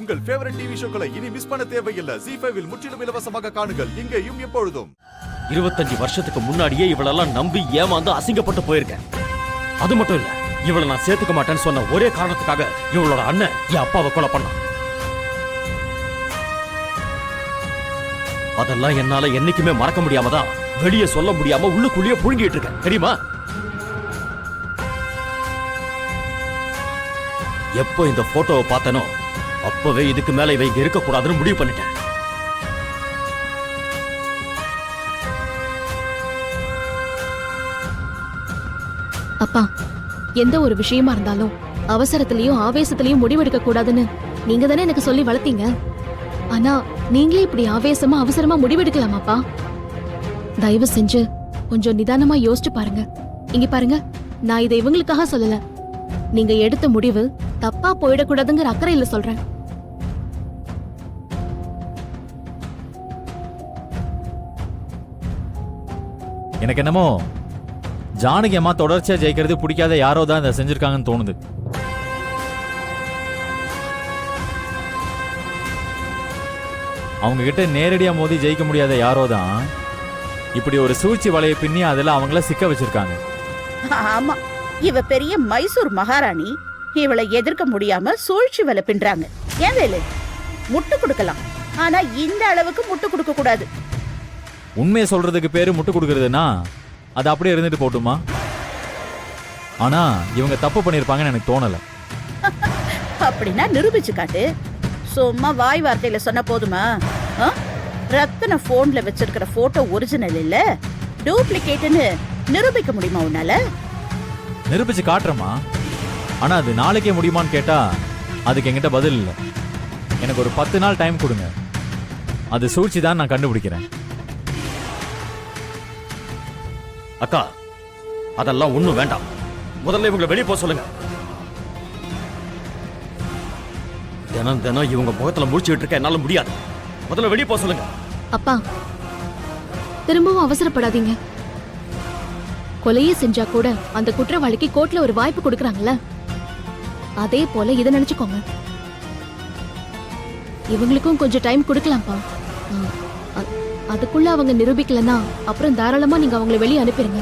உங்கள் favourite TV ஷோக்களை இனி miss பண்ண தேவையில்லை. ZEE5 இல் முற்றிலும் இலவசமாக காணுங்கள். இங்கேயும் எப்பொழுதும். 25 வருஷத்துக்கு முன்னாடியே இவளெல்லாம் நம்பி ஏமாந்து அசிங்கப்பட்டு போயிருக்கேன். அது மட்டும் இல்ல, இவளை நான் சேர்த்துக்க மாட்டேன்னு சொன்ன ஒரே காரணத்துக்காக இவளோட அண்ணன் என் அப்பாவை கொலை பண்ணான். அதெல்லாம் என்னால என்னைக்குமே மறக்க முடியாமதான் வெளியே சொல்ல முடியாம உள்ளுக்குள்ளேயே புழுங்கிட்டு இருக்கேன், தெரியுமா? எப்போ இந்த போட்டோவை பார்த்தனோ அப்பவே இதுக்கு மேல இவ இங்க இருக்க கூடாதுன்னு முடிவு பண்ணிட்டேன். அப்பா, எந்த ஒரு விஷயமா இருந்தாலும் அவசரத்திலயும் ஆவேசத்திலயும் முடிவெடுக்க கூடாதுன்னு நீங்க தானே எனக்கு சொல்லி வளர்த்தீங்க. ஆனா நீங்களே இப்படி ஆவேசமா அவசரமா முடிவெடுக்கலாமாப்பா? தயவு செஞ்சு கொஞ்சம் நிதானமா யோசிச்சு பாருங்க. இங்க பாருங்க, நான் இதை இவங்களுக்காக சொல்லல. நீங்க எடுத்த முடிவு தப்பா போயிடக்கூடாதுங்கிற அக்கறையில சொல்றேன். எனக்கு என்னமோ ஜானகி அம்மா தொடர்ச்சியா ஜெயிக்கிறது பிடிக்காத யாரோ தான் இதை செஞ்சிருக்காங்கன்னு தோணுது. அவங்க கிட்ட நேரடியா மோதி ஜெயிக்க முடியாத யாரோ தான் இப்படி ஒரு சூழ்ச்சி வலையை பின்னி அதில் அவங்கள சிக்க வச்சிருக்காங்க. ஆமா, இவ பெரிய மைசூர் மகாராணி. இவளை எதிர்க்க முடியாம சூழ்ச்சி வலை பின்றாங்க. ஏன் வேலு, முட்டு கொடுக்கலாம், ஆனா இந்த அளவுக்கு முட்டு கொடுக்க கூடாது. உண்மையை சொல்றதுக்கு பேரு முட்டு கொடுக்கறதுன்னா அது அப்படியே இருந்துட்டு போட்டுமா? ஆனா இவங்க தப்பு பண்ணிருப்பாங்கன்னு எனக்கு தோணல. அப்படின்னா நிரூபிச்சு காட்டு. சும்மா வாய் வார்த்தையில சொன்ன போதுமா? ரத்தன போன்ல வச்சிருக்கிற போட்டோ ஒரிஜினல் இல்ல, டூப்ளிகேட்னு நிரூபிக்க முடியுமா உன்னால? நிரூபிச்சு காட்டுறமா, ஆனா அது நாளைக்கே முடியுமான்னு கேட்டா அதுக்கு என்கிட்ட பதில் இல்லை. எனக்கு ஒரு 10 நாள் டைம் கொடுங்க, அது சூழ்ச்சி தான் நான் கண்டுபிடிக்கிறேன். அக்கா, அதெல்லாம் ஒண்ணும் வேண்டாம். முதல்ல இவங்களை வெளியே போக சொல்லுங்க. தினம் தினம் இவங்க முகத்துல முடிச்சுட்டு இருக்க என்னால முடியாது. முதல்ல வெளியே போக சொல்லுங்க. அப்பா, திரும்பவும் அவசரப்படாதீங்க. கொலையே செஞ்சா கூட அந்த குற்றவாளிக்கு கோர்ட்ல ஒரு வாய்ப்பு கொடுக்கறாங்கல்ல, அதே போல இதை நினைச்சுக்கோங்க. இவங்களுக்கும் கொஞ்சம் டைம் கொடுக்கலாம்ப்பா. அதுக்குள்ள அவங்க நிரூபிக்கலன்னா அப்புறம் தாராளமா நீங்க அவங்களை வெளியே அனுப்பிடுங்க.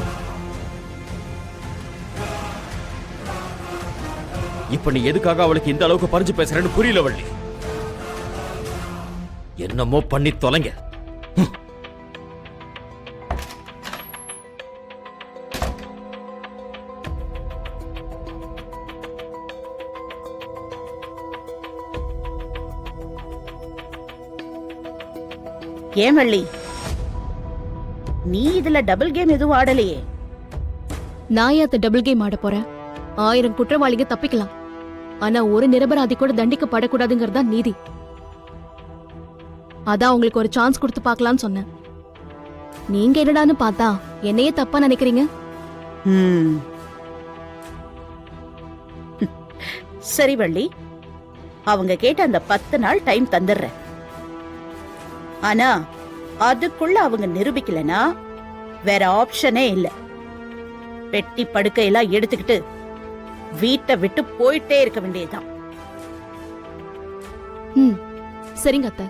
இப்ப நீ எதுக்காக அவளுக்கு இந்த அளவுக்கு பறிஞ்சு பேசுறேன்னு புரியல வள்ளி. என்னமோ பண்ணி தொலைங்க. ஏன் வள்ளி, நீ இதுல டபுள் கேம் எதுவும் ஆடலையே? நான் ஏன் டபுள் கேம் ஆட போறேன்? 1000 குற்றவாளிங்க தப்பிக்கலாம், ஆனா ஒரு நிரபராதி கூட தண்டிக்கப்படக்கூடாதுங்கிறதா நீதி. அதான் உங்களுக்கு ஒரு சான்ஸ் கொடுத்து பார்க்கலாம்னு சொன்னேன். நீங்க என்னடான்னு பார்த்தா என்னையே தப்பா நினைக்கிறீங்க. சரி வள்ளி, அவங்க கேட்ட அந்த 10 நாள் டைம் தந்துடுறேன். ஆனா அதுக்குள்ள அவங்க நிரூபிக்கலனா வேற ஆப்ஷனே இல்ல. பெட்டி படுக்கையெல்லாம் எடுத்துக்கிட்டு வீட்டை விட்டு போயிட்டே இருக்க வேண்டியதுதான். சரிங்க அத்தை.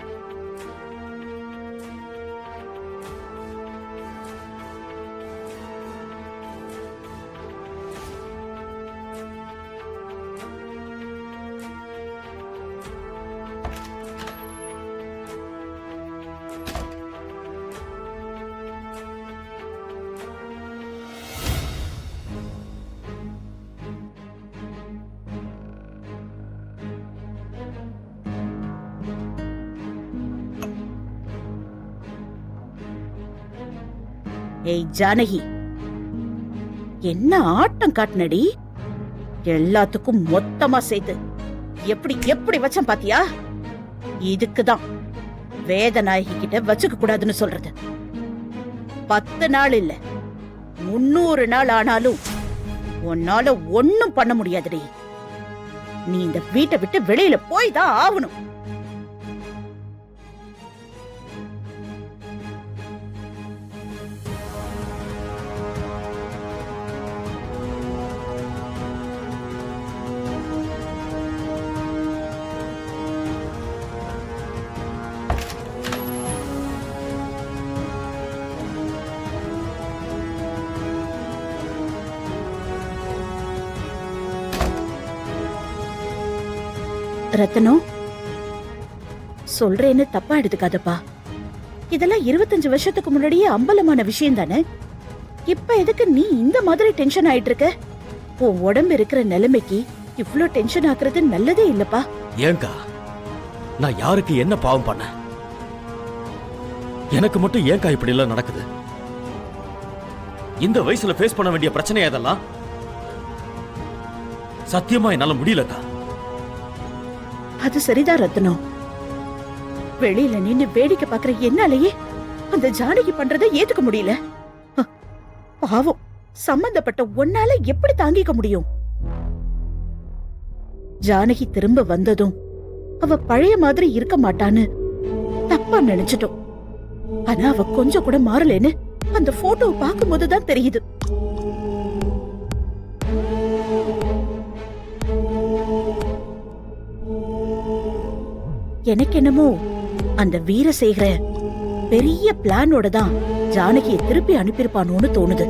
ஏய் ஜானகி, என்ன ஆட்டம் காட்டுனடி? எல்லாத்துக்கும் மொத்தமா சேர்த்து எப்படி எப்படி வச்சம் பாத்தியா? இதுக்குதான் வேதநாயகி கிட்ட வச்சுக்க கூடாதுன்னு சொல்றது. 10 நாள் இல்ல, 300 நாள் ஆனாலும் உன்னால ஒண்ணும் பண்ண முடியாதுடி. நீ இந்த வீட்டை விட்டு வெளியில போய் தான் ஆகணும். ரத்தனம், சொல்றேன்னு தப்பா எடுத்துக்காதப்பா. இதெல்லாம் 25 வருஷத்துக்கு முன்னாடியே அம்பலமான விஷயம் தானே. இப்ப எதுக்கு நீ இந்த மாதிரி டென்ஷன் ஆயிட்டு இருக்க? உன் உடம்பு இருக்கிற நிலைமைக்கு இவ்ளோ டென்ஷன் ஆக்குறது நல்லதே இல்லப்பா. ஏங்கா, நான் யாருக்கு என்ன பாவம் பண்ண? எனக்கு மட்டும் ஏங்கா இப்படி எல்லாம் நடக்குது? இந்த வயசுல ஃபேஸ் பண்ண வேண்டிய பிரச்சனை அதெல்லாம். சத்தியமா என்னால முடியலக்கா. அது சரிதான் ரத்னம். வெளியில நின்னு வேடிக்கை பாக்குற என்னாலேயே அந்த ஜானகி பண்றதை ஏத்துக்க முடியல. பாவம், சம்பந்தப்பட்ட ஒன்னால எப்படி தாங்கிக்க முடியும்? ஜானகி திரும்ப வந்ததும் அவ பழைய மாதிரி இருக்க மாட்டான்னு தப்பா நினைச்சிட்டோம். ஆனா அவ கொஞ்சம் கூட மாறலன்னு அந்த போட்டோவை பார்க்கும் போதுதான் தெரியுது. எனக்கு என்னமோ அந்த வீரசேகர பெரிய பிளானோட தான் ஜானகியை திருப்பி அனுப்பியிருப்பானோன்னு தோணுது.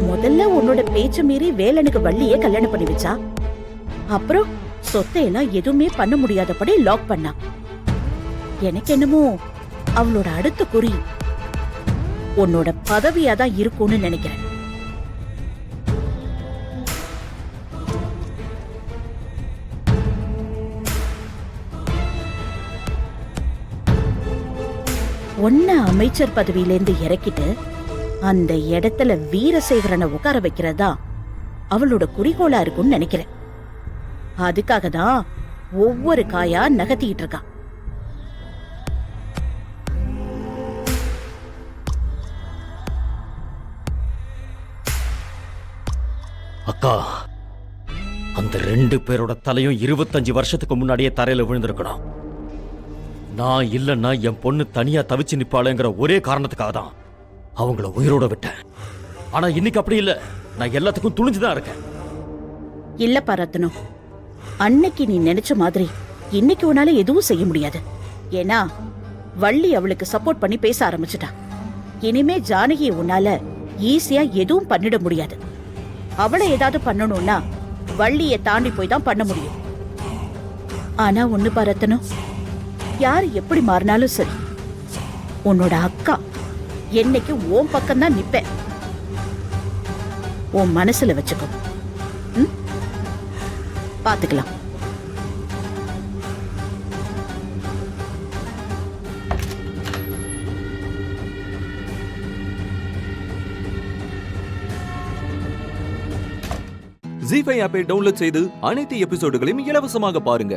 முதல்ல உன்னோட பேச்ச மீறி வேலனுக்கு வள்ளியே கல்யாணம் பண்ணி வச்சா. அப்புறம் சொத்தையெல்லாம் எதுவுமே பண்ண முடியாதபடி லாக் பண்ணா. எனக்கு என்னமோ அவளோட அடுத்த குறி உன்னோட பதவியாதான் இருக்கும்னு நினைக்கிறேன். ஒன்ன அமைச்சர் பதவியிலேருந்து இறக்கிட்டு அந்த இடத்துல வீரசேகரனை உட்கார வைக்கிறதா அவளோட குறிக்கோளா இருக்கும்னு நினைக்கிறேன். அதுக்காக தான் ஒவ்வொரு காயா நகர்த்திட்டு இருக்கா. அக்கா, அந்த 2 பேரோட தலையும் 25 வருஷத்துக்கு முன்னாடியே தரையில விழுந்திருக்கணும். நான் இல்லைன்னா என் பொண்ணு தனியா தவிச்சு நிப்பாளுங்கிற ஒரே காரணத்துக்காக தான் அவங்கள உயிரோட விட்டேன். ஆனா இன்னைக்கு அப்படி இல்ல. நான் எல்லாத்துக்கும் துணிஞ்சுதான் இருக்கேன். இல்லப்பா ரத்னம், அன்னைக்கு நீ நினைச்ச மாதிரி இன்னைக்கு உன்னால எதுவும் செய்ய முடியாது. ஏன்னா வள்ளி அவளுக்கு சப்போர்ட் பண்ணி பேச ஆரம்பிச்சுட்டா. இனிமே ஜானகி உன்னால ஈஸியா எதுவும் பண்ணிட முடியாது. அவளை ஏதாவது பண்ணணும்னா வள்ளியை தாண்டி போய் தான் பண்ண முடியும். ஆனா ஒண்ணு ரத்தனம், யார் எப்படி மாறினாலும் சரி, உன்னோட அக்கா என்னைக்கு உன் பக்கம் தான் நிப்பேன். உன் மனசுல வச்சுக்கோ. பாத்துக்கலாம். ஜீ5 ஆப்பை டவுன்லோட் செய்து அனைத்து எபிசோடுகளையும் இலவசமாக பாருங்க.